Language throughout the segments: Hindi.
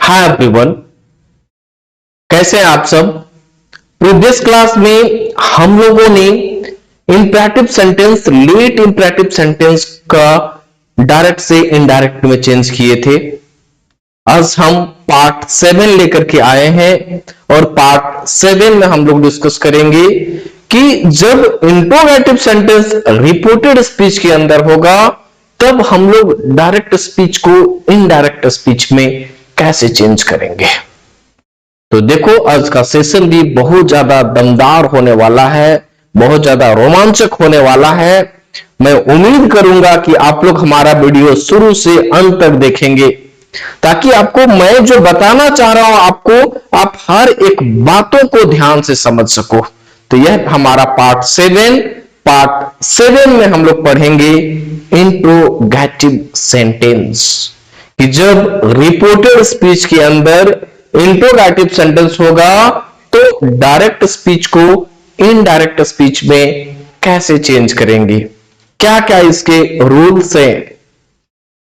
हाय एवरीवन, कैसे हैं आप सब। प्रीवियस क्लास में हम लोगों ने imperative sentence, let imperative sentence का डायरेक्ट से इनडायरेक्ट में चेंज किए थे। आज हम पार्ट 7 लेकर के आए हैं और पार्ट 7 में हम लोग डिस्कस करेंगे कि जब इंट्रोगेटिव सेंटेंस रिपोर्टेड स्पीच के अंदर होगा तब हम लोग डायरेक्ट स्पीच को इनडायरेक्ट स्पीच में कैसे चेंज करेंगे। तो देखो, आज का सेशन भी बहुत ज्यादा दमदार होने वाला है, बहुत ज्यादा रोमांचक होने वाला है। मैं उम्मीद करूंगा कि आप लोग हमारा वीडियो शुरू से अंत तक देखेंगे ताकि आपको मैं जो बताना चाह रहा हूं आप हर एक बातों को ध्यान से समझ सको। तो यह हमारा पार्ट 7 में हम लोग पढ़ेंगे इंट्रोगेटिव सेंटेंस कि जब रिपोर्टेड स्पीच के अंदर इंट्रोगेटिव सेंटेंस होगा तो डायरेक्ट स्पीच को इनडायरेक्ट स्पीच में कैसे चेंज करेंगे, क्या क्या इसके रूल्स हैं।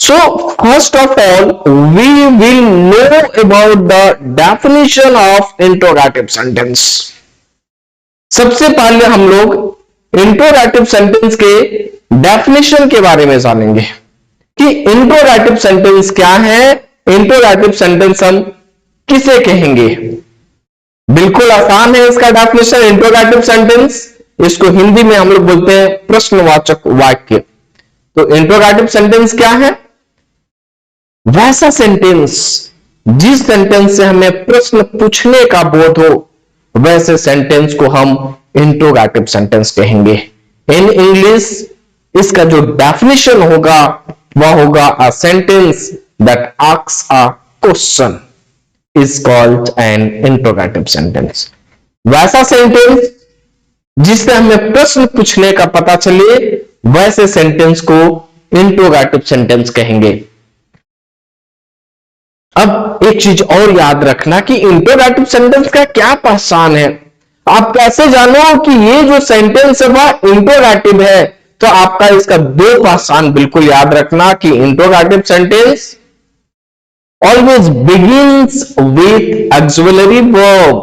So first of all we will know about the definition of interrogative sentence. सबसे पहले हम लोग इंट्रोगेटिव सेंटेंस के डेफिनेशन के बारे में जानेंगे कि इंट्रोगेटिव सेंटेंस क्या है। इंट्रोगेटिव सेंटेंस हम किसे कहेंगे। बिल्कुल आसान है इसका डेफिनेशन। इंट्रोगेटिव सेंटेंस, इसको हिंदी में हम लोग बोलते हैं प्रश्नवाचक वाक्य। तो इंट्रोगेटिव सेंटेंस क्या है? वैसा सेंटेंस जिस सेंटेंस से हमें प्रश्न पूछने का बोध हो, वैसे सेंटेंस को हम इंट्रोगेटिव सेंटेंस कहेंगे। इन इंग्लिश इसका जो डेफिनेशन होगा वह होगा a sentence that asks a question is called an interrogative sentence. वैसा सेंटेंस जिससे हमें प्रश्न पूछने का पता चले, वैसे सेंटेंस को इंट्रोगेटिव सेंटेंस कहेंगे। अब एक चीज और याद रखना कि इंट्रोगेटिव सेंटेंस का क्या पहचान है। आप कैसे जानो कि ये जो सेंटेंस है वह इंट्रोगेटिव है। तो आपका इसका दो पहचान बिल्कुल याद रखना कि interrogative sentence always begins with auxiliary verb,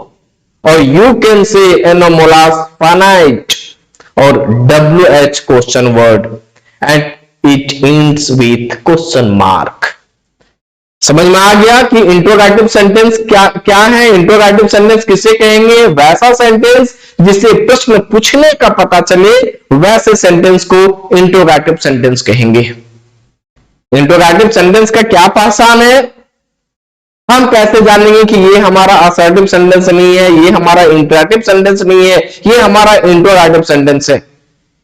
or you can say anomalous finite or WH question word, and it ends with question mark. समझ में आ गया कि इंट्रोगेटिव सेंटेंस क्या है। इंट्रोगेटिव सेंटेंस किसे कहेंगे? वैसा सेंटेंस जिससे प्रश्न पूछने का पता चले, वैसे सेंटेंस को इंट्रोगेटिव सेंटेंस कहेंगे। इंट्रोगेटिव सेंटेंस का क्या पहचान है? हम कैसे जानेंगे कि ये हमारा असर्टिव सेंटेंस नहीं है, ये हमारा इंपरेटिव सेंटेंस नहीं है, ये हमारा इंट्रोगेटिव सेंटेंस है।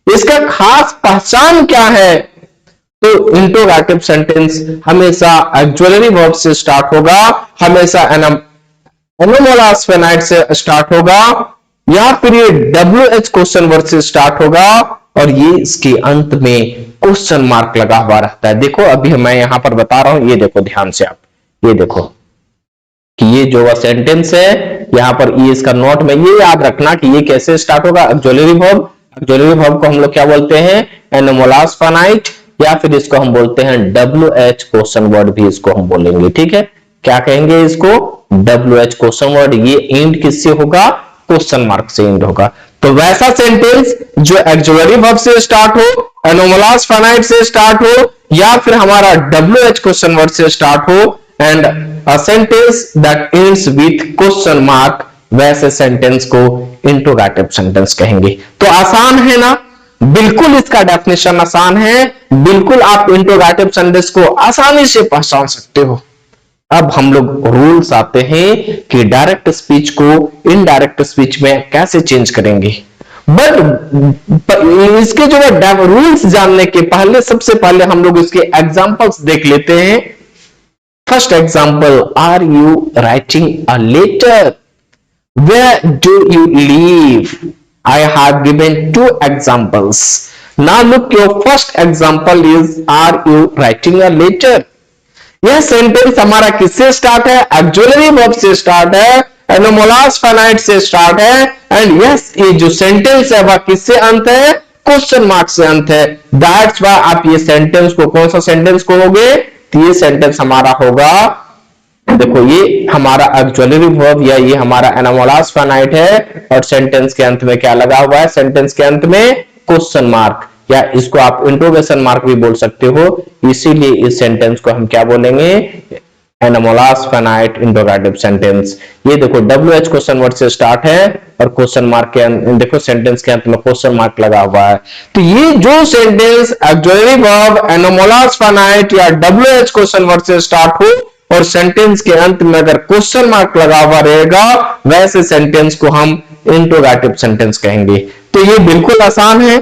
इसका खास पहचान क्या है? तो इंट्रोगेटिव सेंटेंस हमेशा ऑक्सिलरी वर्ब से स्टार्ट होगा, हमेशा एनोमोलस फिनाइट से स्टार्ट होगा, या फिर ये WH क्वेश्चन वर्ड से स्टार्ट होगा और ये इसके अंत में क्वेश्चन मार्क लगा हुआ रहता है। देखो अभी मैं यहां पर बता रहा हूं, ये देखो ध्यान से आप, ये देखो कि ये जो सेंटेंस है यहां पर ये इसका नोट में ये याद रखना कि ये कैसे स्टार्ट होगा। ऑक्सिलरी वर्ब, ऑक्सिलरी वर्ब को हम लोग क्या बोलते हैं? एनोमोलस फिनाइट, या फिर इसको हम बोलते हैं WH क्वेश्चन वर्ड भी इसको हम बोलेंगे। ठीक है, क्या कहेंगे इसको? WH question word. ये एंड किससे होगा? क्वेश्चन मार्क से एंड होगा। तो वैसा सेंटेंस जो ऑक्सिलरी वर्ब से स्टार्ट हो, एनोमोलस फिनाइट से स्टार्ट हो, या फिर हमारा WH क्वेश्चन वर्ड से स्टार्ट हो, and a sentence that ends with question mark, वैसे सेंटेंस को इंट्रोगेटिव सेंटेंस कहेंगे। तो आसान है ना? बिल्कुल इसका डेफिनेशन आसान है, बिल्कुल आप इंट्रोगेटिव सेंटेंस को आसानी से पहचान सकते हो। अब हम लोग रूल्स आते हैं कि डायरेक्ट स्पीच को इनडायरेक्ट स्पीच में कैसे चेंज करेंगे। बट इसके जो रूल्स जानने के पहले सबसे पहले हम लोग इसके एग्जांपल्स देख लेते हैं। First example, are you writing a letter? Where do you live? I have given two examples. Now look, your first example is, are you writing a letter? यह सेंटेंस हमारा किससे स्टार्ट है? ऑक्सिलरी वर्ब से स्टार्ट है, एनोमोलस फिनाइट से स्टार्ट है, एंड यस ये जो सेंटेंस है वह किससे अंत है? क्वेश्चन मार्क से अंत है। दैट्स व्हाई आप ये सेंटेंस को कौन सा सेंटेंस कहोगे? तो ये सेंटेंस हमारा होगा, देखो ये हमारा ऑक्सिलरी वर्ब या ये हमारा एनामोलास फाइनाइट है, और सेंटेंस के अंत में क्या लगा हुआ है, सेंटेंस के अंत में क्वेश्चन मार्क, या इसको आप इंटरोगेशन मार्क भी बोल सकते हो। इसीलिए इस सेंटेंस को हम क्या बोलेंगे, एनामोलास फाइनाइट इंटरोगेटिव सेंटेंस। ये देखो WH क्वेश्चन वर्ड से स्टार्ट है और क्वेश्चन मार्क के देखो सेंटेंस के अंत में क्वेश्चन मार्क लगा हुआ है। तो ये जो sentence auxiliary verb anomalous finite या WH क्वेश्चन वर्ड से स्टार्ट हो और सेंटेंस के अंत में अगर क्वेश्चन मार्क लगा हुआ रहेगा, वैसे सेंटेंस को हम इंटरोगेटिव सेंटेंस कहेंगे। तो ये बिल्कुल आसान है,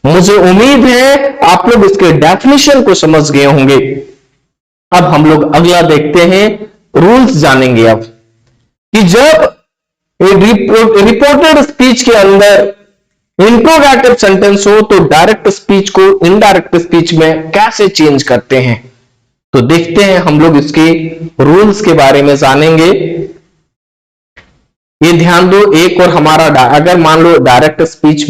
मुझे उम्मीद है आप लोग इसके डेफिनेशन को समझ गए होंगे। अब हम लोग अगला देखते हैं, रूल्स जानेंगे अब कि जब रिपोर्टेड स्पीच के अंदर इंटरोगेटिव सेंटेंस हो तो डायरेक्ट स्पीच को इनडायरेक्ट स्पीच में कैसे चेंज करते हैं। तो देखते हैं हम लोग इसके रूल्स के बारे में जानेंगे। ये ध्यान दो, एक और हमारा अगर मान लो डायरेक्ट स्पीच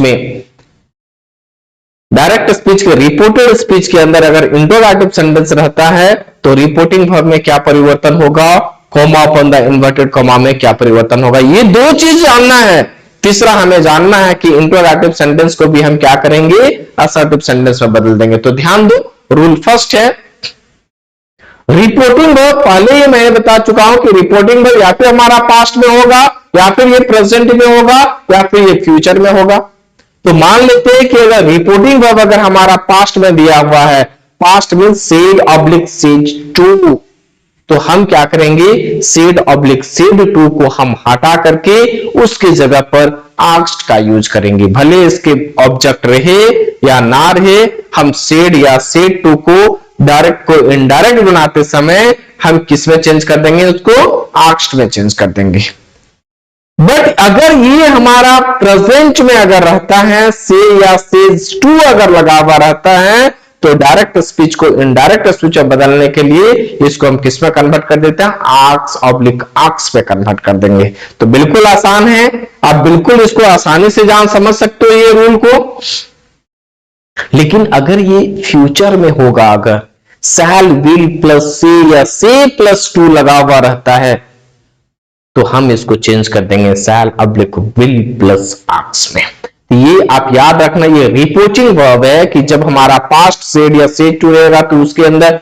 के रिपोर्टेड स्पीच के अंदर अगर इंटरोगेटिव सेंटेंस रहता है तो रिपोर्टिंग वर्ब में क्या परिवर्तन होगा, comma upon the inverted comma में क्या परिवर्तन होगा, ये दो चीज जानना है। तीसरा हमें जानना है कि इंटरोगेटिव सेंटेंस को भी हम क्या करेंगे, असर्टिव सेंटेंस में बदल देंगे। तो ध्यान दो, रूल फर्स्ट है रिपोर्टिंग वर्ब। पहले ही मैं बता चुका हूं कि रिपोर्टिंग वर्ब या फिर हमारा पास्ट में होगा, या फिर ये प्रेजेंट में होगा, या फिर ये फ्यूचर में होगा। तो मान लेते हैं कि अगर रिपोर्टिंग वर्ब अगर हमारा पास्ट में दिया हुआ है, past mean said oblique said to, तो हम क्या करेंगे, सेड ऑब्लिक सेड टू को हम हटा करके उसके जगह पर आस्क्ड का यूज करेंगे। भले इसके ऑब्जेक्ट रहे या ना रहे, हम सेड या सेड टू को डायरेक्ट को इनडायरेक्ट बनाते समय हम किस में चेंज कर देंगे, उसको आस्क्ड में चेंज कर देंगे। बट अगर ये हमारा प्रेजेंट में अगर रहता है, से या सेज टू अगर लगा हुआ रहता है, तो डायरेक्ट स्पीच को इनडायरेक्ट स्पीच में बदलने के लिए इसको हम किस में कन्वर्ट कर देते हैं, आक्स ऑब्लिक आक्स पे कन्वर्ट कर देंगे। तो बिल्कुल आसान है, आप बिल्कुल इसको आसानी से समझ सकते हो ये रूल को। लेकिन अगर ये फ्यूचर में होगा, अगर शैल विल प्लस से या से प्लस टू लगा हुआ रहता है, तो हम इसको चेंज कर देंगे शैल ऑब्लिक विल प्लस आस्क्ड में। ये आप याद रखना, ये रिपोर्टिंग वर्ब है कि जब हमारा पास्ट सेड या सेड टू रहेगा तो उसके अंदर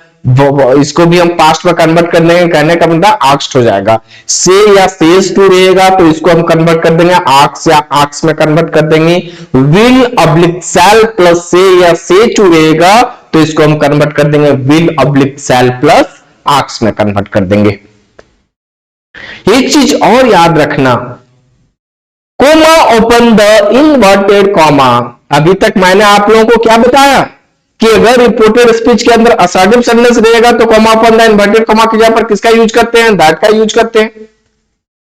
इसको भी हम पास्ट में कन्वर्ट कर देंगे, कहने का मतलब आस्क्ड हो जाएगा। से या सेज टू रहेगा तो इसको हम कन्वर्ट कर देंगे आस्क्ड या आस्क्ड में कन्वर्ट कर देंगे। विल ऑब्लिक शैल प्लस से या से टू रहेगा तो इसको हम कन्वर्ट कर देंगे will oblique shall plus asked में कन्वर्ट कर देंगे। एक चीज और याद रखना, comma open the inverted comma. अभी तक मैंने आप लोगों को क्या बताया कि अगर रिपोर्टेड स्पीच के अंदर असर्टिव सेंटेंस रहेगा तो comma open the inverted comma की जगह पर किसका यूज करते हैं, दैट का यूज करते हैं।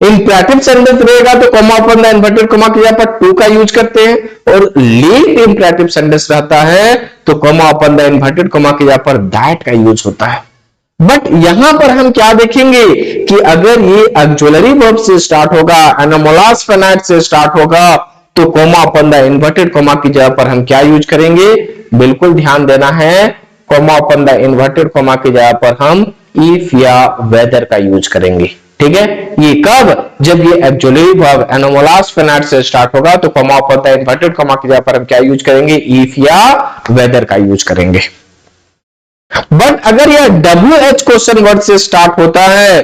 इंपरेटिव सेंटेंस रहेगा तो comma open the inverted comma की जगह पर टू का यूज करते हैं, और लेट इंपरेटिव सेंटेंस रहता है तो comma open the inverted comma की जगह पर दैट का यूज होता है। बट यहां पर हम क्या देखेंगे कि अगर ये ऑक्सिलरी वर्ब से स्टार्ट होगा, एनामोलास फाइनाइट से स्टार्ट होगा, तो comma open the inverted comma की जगह पर हम क्या यूज करेंगे, बिल्कुल ध्यान देना है, comma open the inverted comma की जगह पर हम इफ या वेदर का यूज करेंगे। ठीक है, ये कब, जब ये ऑक्सिलरी वर्ब एनामोलास फाइनाइट से स्टार्ट होगा तो comma open the inverted comma की जगह पर हम क्या यूज करेंगे, इफ या वेदर का यूज करेंगे। बट अगर यह WH क्वेश्चन वर्ड से स्टार्ट होता है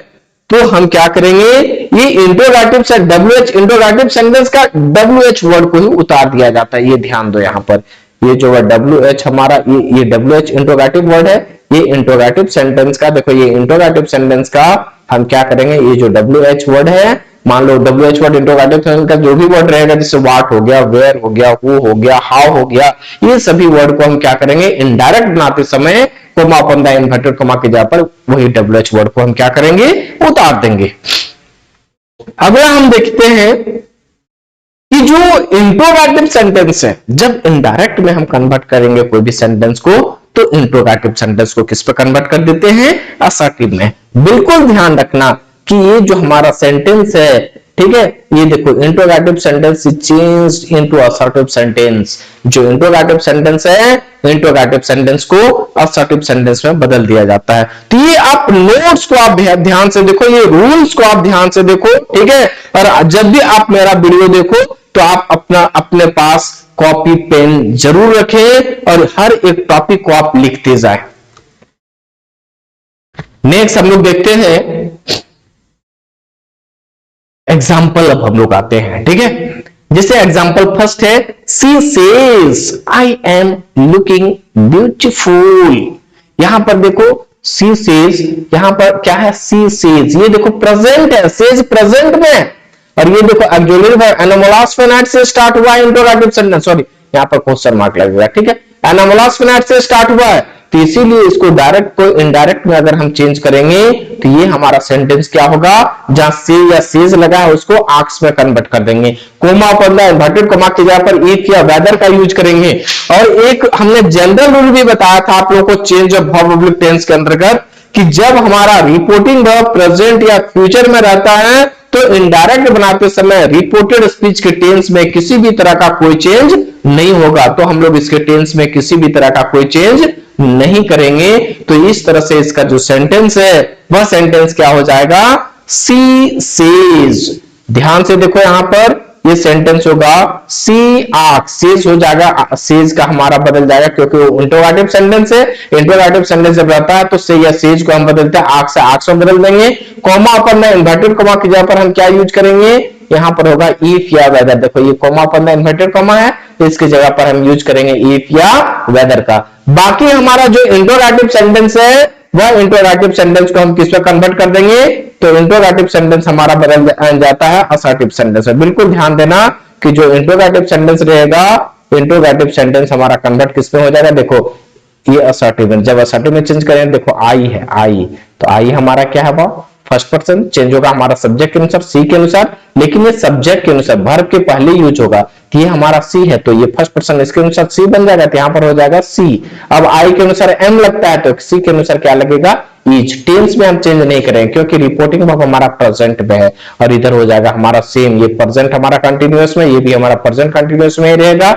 तो हम क्या करेंगे, ये इंटरोगेटिव से WH इंटरोगेटिव सेंटेंस का WH वर्ड को ही उतार दिया जाता है। ये ध्यान दो, यहां पर ये जो है WH हमारा ये WH इंटरोगेटिव वर्ड है, ये इंटरोगेटिव सेंटेंस का, देखो ये इंटरोगेटिव सेंटेंस का हम क्या करेंगे, ये जो WH वर्ड है, मान लो WH वर्ड इंटरोगेटिव सेंटेंस का जो भी वर्ड रहेगा, जैसे व्हाट हो गया, वेयर हो गया, हु हो गया, हाउ हो गया, ये सभी वर्ड को हम क्या करेंगे, इनडायरेक्ट बनाते समय comma open the inverted comma की जगह पर वही WH वर्ड को हम क्या करेंगे, उतार देंगे। अगला हम देखते हैं कि जो इंटरोगेटिव सेंटेंस है, जब इनडायरेक्ट में हम कन्वर्ट करेंगे कोई भी सेंटेंस को, तो इंटरोगेटिव सेंटेंस को किस पे कन्वर्ट कर देते हैं, असर्टिव में। बिल्कुल ध्यान रखना कि ये जो हमारा सेंटेंस है ठीक है, ये देखो interrogative sentence is changed into assertive sentence. जो इंट्रोगेटिव सेंटेंस है, इंट्रोगेटिव सेंटेंस को असर्टिव सेंटेंस में बदल दिया जाता है। तो ये आप नोट्स को आप ध्यान से देखो, ये रूल्स को आप ध्यान से देखो, ठीक है। और जब भी आप मेरा वीडियो देखो तो आप अपने पास कॉपी पेन जरूर रखें और हर एक टॉपिक को आप लिखते जाएं। नेक्स्ट हम लोग देखते हैं एग्जाम्पल। अब हम लोग आते हैं, ठीक है। जैसे एग्जाम्पल फर्स्ट है, she says I am looking beautiful. यहां पर देखो सी सेज, यहां पर क्या है, सी सेज, ये देखो प्रेजेंट है, सेज प्रेजेंट में है। और ये देखो ऑक्सिलरी वर्ब एनामोलस फिनाइट से स्टार्ट हुआ है इंट्रोगेटिव सेंटेंस, सॉरी यहां पर क्वेश्चन मार्क लगेगा, ठीक है। एनामोलस फिनाइट से स्टार्ट हुआ है, तो इसीलिए इसको डायरेक्ट को इनडायरेक्ट में अगर हम चेंज करेंगे तो ये हमारा सेंटेंस क्या होगा, जहां से या सेज लगा है उसको आक्स में कन्वर्ट कर देंगे। कोमा पर इन्वर्टेड कोमा की जगह पर इफ या वेदर का यूज करेंगे। और एक हमने जनरल रूल भी बताया था आप लोगों को change of verb public tense के अंतर्गत, कि जब हमारा रिपोर्टिंग वर्ब प्रेजेंट या फ्यूचर में रहता है तो इनडायरेक्ट बनाते समय रिपोर्टेड स्पीच के टेंस में किसी भी तरह का कोई चेंज नहीं होगा। तो हम लोग इसके टेंस में किसी भी तरह का कोई चेंज नहीं करेंगे। तो इस तरह से इसका जो सेंटेंस है वह सेंटेंस क्या हो जाएगा, सी सेज। ध्यान से देखो यहां पर ये सेंटेंस होगा सी आस्क, सेज हो जाएगा, सेज का हमारा बदल जाएगा क्योंकि वो इंट्रोगेटिव सेंटेंस है। इंट्रोगेटिव सेंटेंस जब रहता है तो से या सेज को हम बदलते हैं आस्क से आस्क में बदल देंगे। कॉमा पर ना इन्वर्टेड कॉमा की जगह पर हम क्या यूज करेंगे, यहां पर होगा इफ या वेदर। देखो ये कॉमा पर ना इन्वर्टेड कॉमा है तो इसकी जगह पर हम यूज करेंगे इफ या वेदर का। बाकी हमारा जो इंट्रोगेटिव सेंटेंस है वह इंट्रोगेटिव सेंटेंस को हम किस पे कन्वर्ट कर देंगे, तो इंट्रोगेटिव सेंटेंस हमारा बदल जाता है असर्टिव सेंटेंस में। बिल्कुल ध्यान देना कि जो इंट्रोगेटिव सेंटेंस रहेगा, इंट्रोगेटिव सेंटेंस हमारा कन्वर्ट किस में हो जाएगा, देखो ये असर्टिव है। जब असर्टिव में चेंज करें, देखो आई है, आई, तो आई हमारा क्या है, वो फर्स्ट पर्सन चेंज होगा हमारा सब्जेक्ट के अनुसार, सी के अनुसार, लेकिन ये सब्जेक्ट के अनुसार वर्ब के पहले यूज होगा कि ये हमारा सी है तो ये फर्स्ट पर्सन इसके अनुसार सी बन जाएगा, तो यहां पर हो जाएगा सी। अब आई के अनुसार एम लगता है तो सी के अनुसार क्या लगेगा, इज। टेंस में हम चेंज नहीं करेंगे क्योंकि रिपोर्टिंग वर्ब हमारा प्रेजेंट में है और इधर हो जाएगा हमारा सेम, ये प्रेजेंट हमारा कंटिन्यूअस में, ये भी हमारा प्रेजेंट कंटिन्यूअस में ही रहेगा,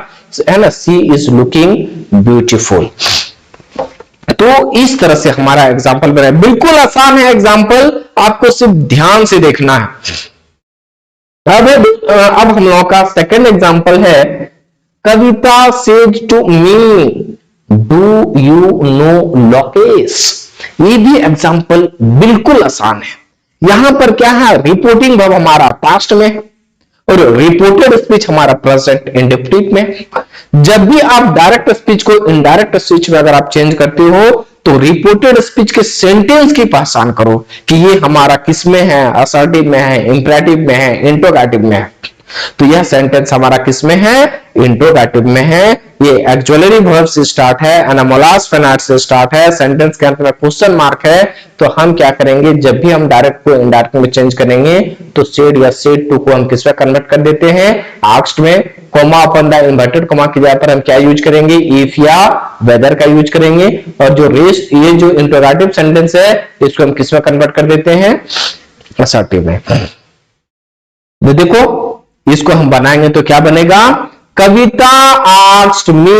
है ना। सी इज लुकिंग ब्यूटीफुल। तो इस तरह से हमारा एग्जाम्पल बना है, बिल्कुल आसान है एग्जाम्पल, आपको सिर्फ ध्यान से देखना है। अब हम लोगों का सेकंड एग्जाम्पल है, Kavita says to me do you know Lokesh. ये भी एग्जाम्पल बिल्कुल आसान है। यहां पर क्या है, रिपोर्टिंग वर्ब हमारा पास्ट में और रिपोर्टेड स्पीच हमारा प्रेजेंट इंडेफिनिट में। जब भी आप डायरेक्ट स्पीच को इनडायरेक्ट स्पीच में अगर आप चेंज करते हो तो रिपोर्टेड स्पीच के सेंटेंस की पहचान करो कि ये हमारा किस में है, असर्टिव में है, इंपरेटिव में है, इंट्रोगेटिव में है। तो यह सेंटेंस हमारा किस में है, इंट्रोगेटिव में है। ये एक्सुअलरी वर्ब से स्टार्ट है, एनामोलस फिनाइट से स्टार्ट है, सेंटेंस के अंत में क्वेश्चन मार्क है। तो हम क्या करेंगे, जब भी हम डायरेक्ट को इनडायरेक्ट में चेंज करेंगे तो सेड या सेड टू को हम किस में कन्वर्ट कर देते हैं, आस्क्ड में। Comma upon the inverted comma की जगह पर हम क्या यूज करेंगे, इफ या वेदर का यूज करेंगे। और जो रेस्ट, ये जो इंट्रोगेटिव सेंटेंस है इसको हम किस में कन्वर्ट कर देते हैं, असर्टिव में। तो देखो इसको हम बनाएंगे तो क्या बनेगा, कविता आस्क्ड मी,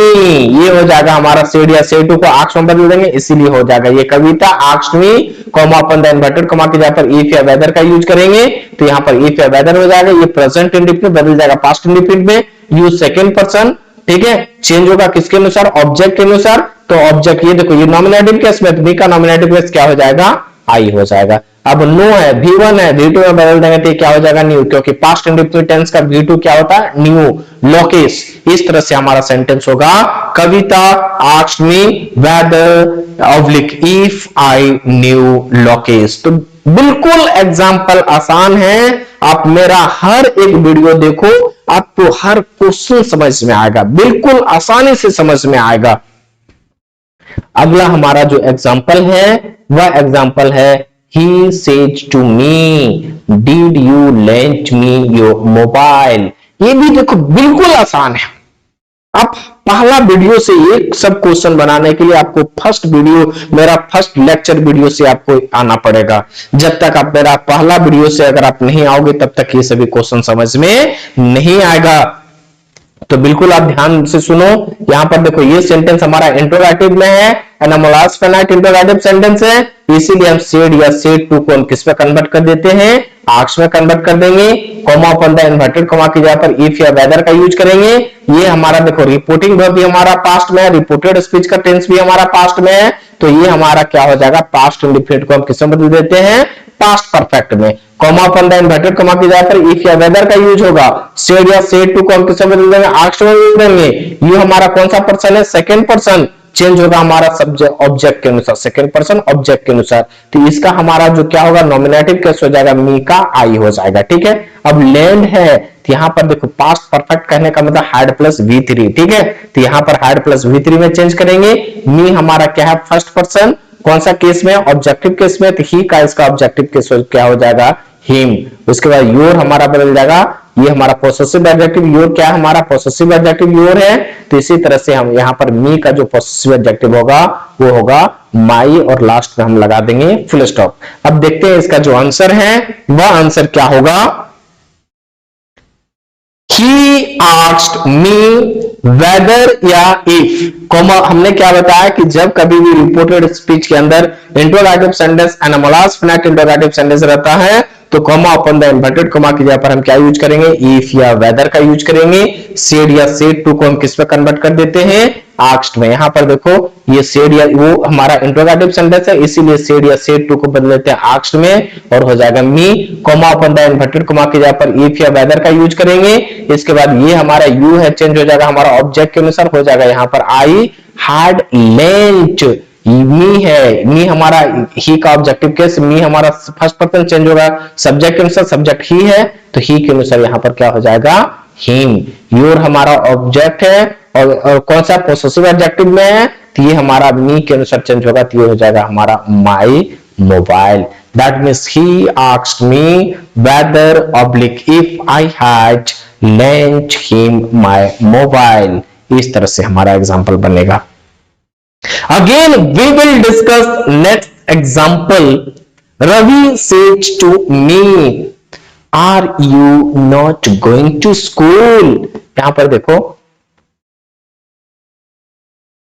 ये हो जाएगा हमारा सेड या सेड टू को आस्क्ड में बदल देंगे, इसीलिए हो जाएगा ये Kavita asked me, comma upon the inverted comma की जगह पर इफ या वेदर का यूज करेंगे तो यहां पर इफ या वेदर हो जाएगा। ये प्रेजेंट इंडेफिनिट बदल जाएगा पास्ट इंडेफिनिट में, यूज सेकंड पर्सन, ठीक है। चेंज होगा किसके अनुसार, ऑब्जेक्ट के अनुसार। तो ऑब्जेक्ट ये देखो, ये नॉमिनेटिव केस में, मी का नॉमिनेटिव केस क्या हो जाएगा, आई हो जाएगा। अब नो है, V1 है, V2 में बदल देंगे तो क्या हो जाएगा, न्यू, क्योंकि पास्ट इंडेफिनिट टेंस का V2 क्या होता है, न्यू, लोकेश। इस तरह से हमारा सेंटेंस होगा, Kavita asked me whether oblique if I knew Lokesh. तो बिल्कुल एग्जाम्पल आसान है, आप मेरा हर एक वीडियो देखो, आपको हर क्वेश्चन समझ में आएगा, बिल्कुल आसानी से समझ में आएगा। अगला हमारा जो एग्जाम्पल है वह एग्जाम्पल है, he said to me did you lend me your mobile। ये भी देखो बिल्कुल आसान है, आप पहला वीडियो से एक सब क्वेश्चन बनाने के लिए आपको फर्स्ट वीडियो, मेरा फर्स्ट लेक्चर वीडियो से आपको आना पड़ेगा। जब तक आप मेरा पहला वीडियो से अगर आप नहीं आओगे तब तक ये सभी क्वेश्चन समझ में नहीं आएगा। तो बिल्कुल आप ध्यान से सुनो। यहां पर देखो ये सेंटेंस हमारा इंट्रोगेटिव में है, एनामोलास फिनाइट इंट्रोगेटिव सेंटेंस है, इसीलिए हम सेड या सेड टू को हम किस पे कन्वर्ट कर देते हैं, आस्क्ड में कन्वर्ट कर देंगे। Comma upon the inverted comma की जगह पर इफ या वेदर का यूज करेंगे। ये हमारा देखो रिपोर्टिंग वर्ब भी हमारा पास्ट में है, रिपोर्टेड स्पीच का टेंस भी हमारा पास्ट में है, तो ये हमारा क्या हो जाएगा, पास्ट इंडिफिनिट को हम किस में बदल देते हैं, पास्ट परफेक्ट में। Comma upon the inverted comma की जगह पर इफ या वेदर का यूज होगा। सेड या सेड टू को हम किस में बदल देंगे, आस्क्ड में बदल देंगे। ये हमारा कौन सा पर्सन है, सेकंड पर्सन, चेंज होगा हमारा सब्जेक्ट ऑब्जेक्ट के अनुसार, सेकंड पर्सन ऑब्जेक्ट के अनुसार। तो इसका हमारा जो क्या होगा, नॉमिनेटिव कैसे हो जाएगा, मी का आई हो जाएगा। ठीक है, अब लैंड है तो यहां पर देखो पास्ट परफेक्ट कहने का मतलब हैड प्लस V3। ठीक है, तो यहां पर हैड प्लस V3 में चेंज करेंगे। मी हमारा क्या है, फर्स्ट पर्सन, कौन सा केस में, ऑब्जेक्टिव केस में, तो ही का इसका ऑब्जेक्टिव केस क्या हो जाएगा, हिम। उसके बाद योर हमारा बदल जाएगा, ये हमारा पोसेसिव एडजेक्टिव योर क्या है, हमारा पोसेसिव एडजेक्टिव योर है। तो इसी तरह से हम यहां पर मी का जो पोसेसिव एडजेक्टिव होगा वो होगा माई, और लास्ट में हम लगा देंगे फुल स्टॉप। अब देखते हैं इसका जो आंसर है वह आंसर क्या होगा। He asked me whether या if, कॉमा हमने क्या बताया कि जब कभी भी रिपोर्टेड स्पीच के अंदर interrogative sentence anomalous finite interrogative sentence रहता है तो comma upon the inverted comma की जगह पर हम क्या यूज करेंगे, इफ या वेदर का यूज करेंगे। सेड या सेड टू को हम किस पे कन्वर्ट कर देते हैं, आस्क्ड में। यहां पर देखो ये सेड या वो हमारा इंट्रोगेटिव सेंटेंस है, इसीलिए सेड या सेड टू को बदल देते हैं आस्क्ड में, और हो जाएगा me. Comma upon the inverted comma की जगह पर इफ या वेदर का यूज करेंगे। इसके बाद ये हमारा यू है, चेंज हो जाएगा हमारा ऑब्जेक्ट के अनुसार, हो जाएगा यहां पर आई हैड लेंट। मी है, मी हमारा ही का ऑब्जेक्टिव केस, मी हमारा फर्स्ट पर्सन, चेंज होगा सब्जेक्ट के अनुसार, सब्जेक्ट ही है तो ही के अनुसार यहां पर क्या हो जाएगा, हिम। योर हमारा ऑब्जेक्ट है और कौन सा पोसेसिव एडजेक्टिव में है, तो ये हमारा मी के अनुसार चेंज होगा, तो ये हो जाएगा हमारा my mobile. That means he asked me whether oblique if I had lent him my mobile. इस तरह से हमारा एग्जाम्पल बनेगा। Again, we will discuss next example. Ravi said to me, "Are you not going to school?" यहां पर देखो,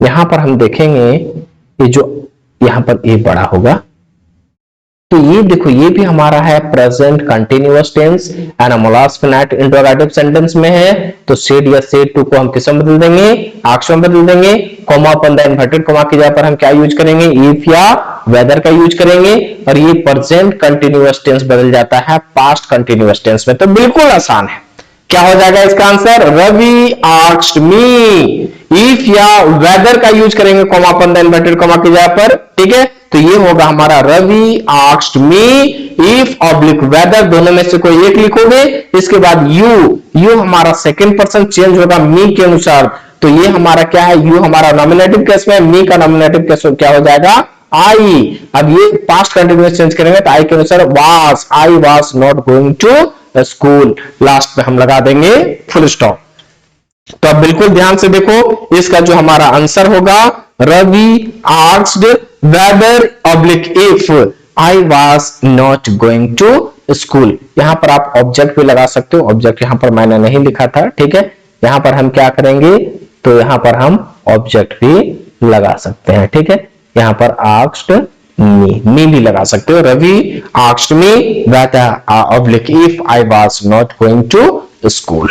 यहां पर हम देखेंगे ये जो यहां पर ए बड़ा होगा, तो ये देखो ये भी हमारा है present continuous tense, anomalous finite interrogative sentence में है। तो सेड या सेड टू को हम किस में बदल देंगे, आस्क्ड में बदल देंगे। Comma upon the inverted comma की जगह पर हम क्या यूज करेंगे, इफ या वेदर का यूज करेंगे, और ये प्रेजेंट कंटिन्यूअस टेंस बदल जाता है पास्ट कंटिन्यूअस टेंस में। तो बिल्कुल आसान है। क्या हो जाएगा इसका answer, Ravi asked me. If या वेदर का यूज करेंगे comma upon the inverted comma की जगह पर। ठीक है, तो ये होगा हमारा Ravi asked me if oblique whether, दोनों में से कोई एक लिखोगे। इसके बाद यू हमारा सेकंड पर्सन, चेंज होगा मी के अनुसार, तो ये हमारा क्या है, यू हमारा नॉमिनेटिव केस में, मी का नॉमिनेटिव केस क्या हो जाएगा, आई। अब ये पास्ट कंटिन्यूअस चेंज करेंगे तो आई के अनुसार was, I was not going to school, last में हम लगा देंगे फुल स्टॉप। तो अब बिल्कुल ध्यान से देखो, इसका जो हमारा आंसर होगा, Ravi asked whether oblique if I was not going to school. यहां पर आप ऑब्जेक्ट भी लगा सकते हो, ऑब्जेक्ट यहां पर मैंने नहीं लिखा था। ठीक है, यहां पर हम क्या करेंगे, तो यहां पर हम ऑब्जेक्ट भी लगा सकते हैं। ठीक है, यहां पर आस्क्ड मी भी लगा सकते हो, Ravi asked me whether oblique if I was not going to school.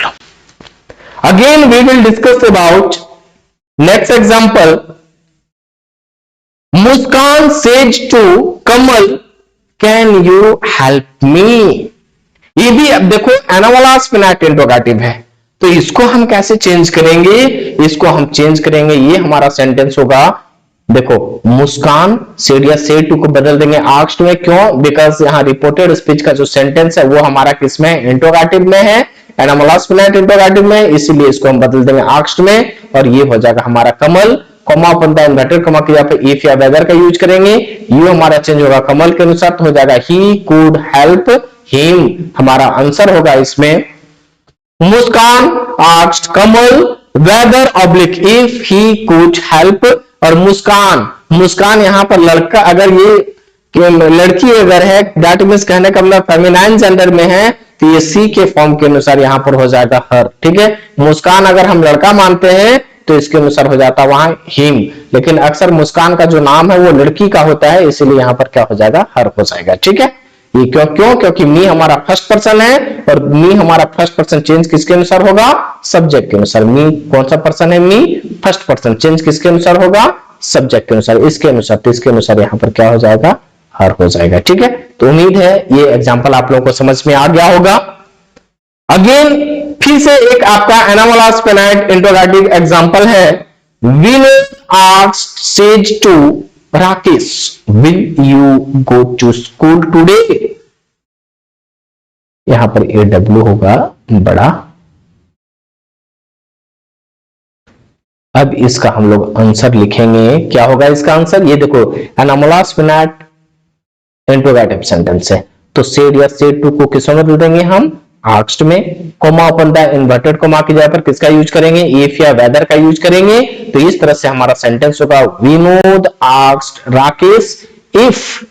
Again, we will discuss about next example. Muskan says to Kamal, "Can you help me?" ये भी अब देखो एनामोलास फिनाइट इंट्रोगेटिव है, तो इसको हम कैसे चेंज करेंगे, इसको हम चेंज करेंगे, ये हमारा सेंटेंस होगा। देखो मुस्कान सेड या सेड टू को बदल देंगे आस्क्ड में, क्यों, बिकॉज यहां रिपोर्टेड स्पीच का जो सेंटेंस है वो हमारा किसमें, इंट्रोगेटिव में है, एनामोलास फिनाइट इंट्रोगेटिव में, इसीलिए इसको हम बदल देंगे आस्क्ड में, और ये हो जाएगा हमारा Kamal. Comma upon the inverted comma की जगह पे इफ या वेदर का यूज करेंगे, यू हमारा चेंज होगा कमल के अनुसार, तो हो जाएगा ही कुड हेल्प हिम। हमारा आंसर होगा इसमें, Muskan asked Kamal whether oblique if he could help, और मुस्कान, मुस्कान यहां पर लड़का अगर ये लड़की अगर है, दैट मीन्स कहने का मतलब फेमिनाइन जेंडर में है, तो ये सी के फॉर्म के अनुसार यहां पर हो जाएगा हर। ठीक है, मुस्कान अगर हम लड़का मानते हैं तो इसके अनुसार हो जाता वहां हिम, लेकिन अक्सर मुस्कान का जो नाम है वो लड़की का होता है, इसीलिए यहां पर क्या हो जाएगा, हर हो जाएगा। ठीक है, ये क्यों क्योंकि मी हमारा फर्स्ट पर्सन है, और मी हमारा फर्स्ट पर्सन चेंज किसके अनुसार होगा, सब्जेक्ट के अनुसार। मी कौन सा पर्सन है, मी फर्स्ट पर्सन, चेंज किसके अनुसार होगा, सब्जेक्ट के अनुसार, इसके अनुसार, तो इसके अनुसार यहां पर क्या हो जाएगा, हर हो जाएगा। ठीक है, तो उम्मीद है ये एग्जांपल आप लोगों को समझ में आ गया होगा। अगेन फिर से एक आपका एनामोलस पेनाइट इंट्रोगेटिव एग्जांपल है, Vinod asked says to Rakesh will you go to school today. यहां पर AW होगा बड़ा। अब इसका हम लोग आंसर लिखेंगे, क्या होगा इसका आंसर, ये देखो एनामोलस पेनाइट इंट्रोगेटिव सेंटेंस है, तो सेड या सेड टू को किसमें बदल देंगे हम, आस्क्ड में, comma open the inverted comma की जगह पर किसका यूज करेंगे, इफ या वेदर का यूज करेंगे। तो इस तरह से हमारा सेंटेंस होगा, Vinod asked Rakesh if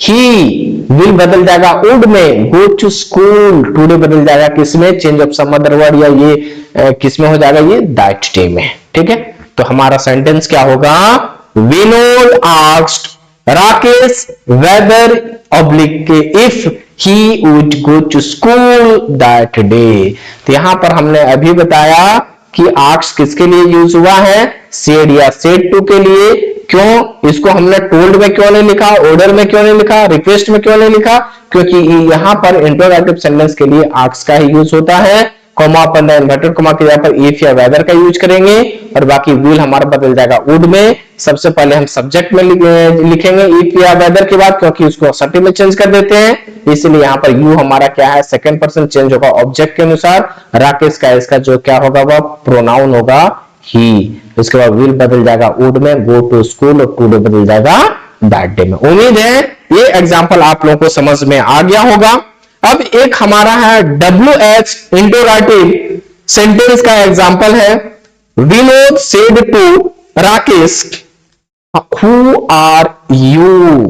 he, will बदल जाएगा वुड में, गो टू स्कूल, टुडे बदल जाएगा किसमें, change of some other word, या ये किसमें हो जाएगा, ये दैट डे में। ठीक है, तो हमारा सेंटेंस क्या होगा, Vinod asked Rakesh whether oblique के if he would go to school that day. तो यहां पर हमने अभी बताया कि आस्क्ड किसके लिए यूज हुआ है, सेड या सेड टू के लिए। क्यों इसको हमने टोल्ड में क्यों नहीं लिखा, ऑर्डर में क्यों नहीं लिखा, रिक्वेस्ट में क्यों नहीं लिखा, क्योंकि यहां पर इंट्रोगेटिव सेंटेंस के लिए आस्क्ड का ही यूज होता है, कोमा अपन इन्वर्टेड कोमा के जगह पर इफ या वेदर का यूज करेंगे, और बाकी विल हमारा बदल जाएगा वुड में। सबसे पहले हम सब्जेक्ट में लिखेंगे इफ या वेदर के बाद, क्योंकि उसको असर्टिव में चेंज कर देते हैं, इसलिए यहाँ पर यू हमारा क्या है, सेकंड पर्सन चेंज होगा ऑब्जेक्ट के अनुसार। राकेश का इसका जो क्या होगा वह प्रोनाउन होगा ही, उसके बाद विल बदल जाएगा वुड में, गो टू स्कूल, और टुडे बदल जाएगा दैट डे में। उम्मीद है ये एग्जांपल आप लोगों को समझ में आ गया होगा। अब एक हमारा है WH इंट्रोगेटिव सेंटेंस का एग्जांपल है, Vinod said to Rakesh who are you.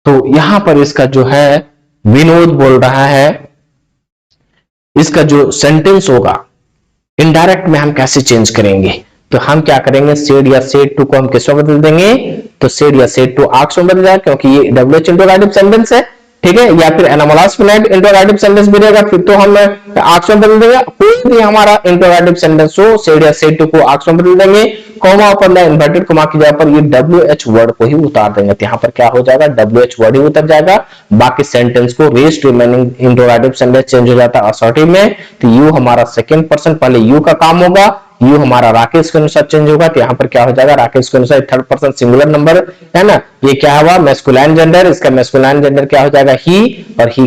तो यहां पर इसका जो है विनोद बोल रहा है, इसका जो सेंटेंस होगा इनडायरेक्ट में हम कैसे चेंज करेंगे, तो हम क्या करेंगे, सेड या सेड टू को हम किसमें बदल देंगे, तो सेड या सेड टू आस्क्ड में बदल जाएगा, क्योंकि ये WH इंट्रोगेटिव सेंटेंस है। ठीक है, या फिर एनामोलस पेनाइट इंट्रोगेटिव सेंटेंस भी रहेगा, फिर तो हम आस्क्ड में बदल देंगे। कोई भी हमारा इंट्रोगेटिव सेंटेंस हो, सेड या सेड टू को आस्क्ड में बदल देंगे, comma open the inverted comma की जगह पर ये WH वर्ड को ही उतार देंगे, तो यहां पर क्या हो जाएगा, WH वर्ड ही उतर जाएगा, बाकी सेंटेंस को rest remaining interrogative sentence change हो जाता है असर्टिव में। तो यू हमारा सेकंड पर्सन, पहले यू का काम होगा, यू हमारा राकेश के अनुसार चेंज होगा, तो यहां पर क्या हो जाएगा, राकेश के अनुसार थर्ड पर्सन सिंगुलर नंबर है ना, ये क्या हुआ, मैस्कुलाइन जेंडर, इसका मैस्कुलाइन जेंडर क्या हो जाएगा, ही, और ही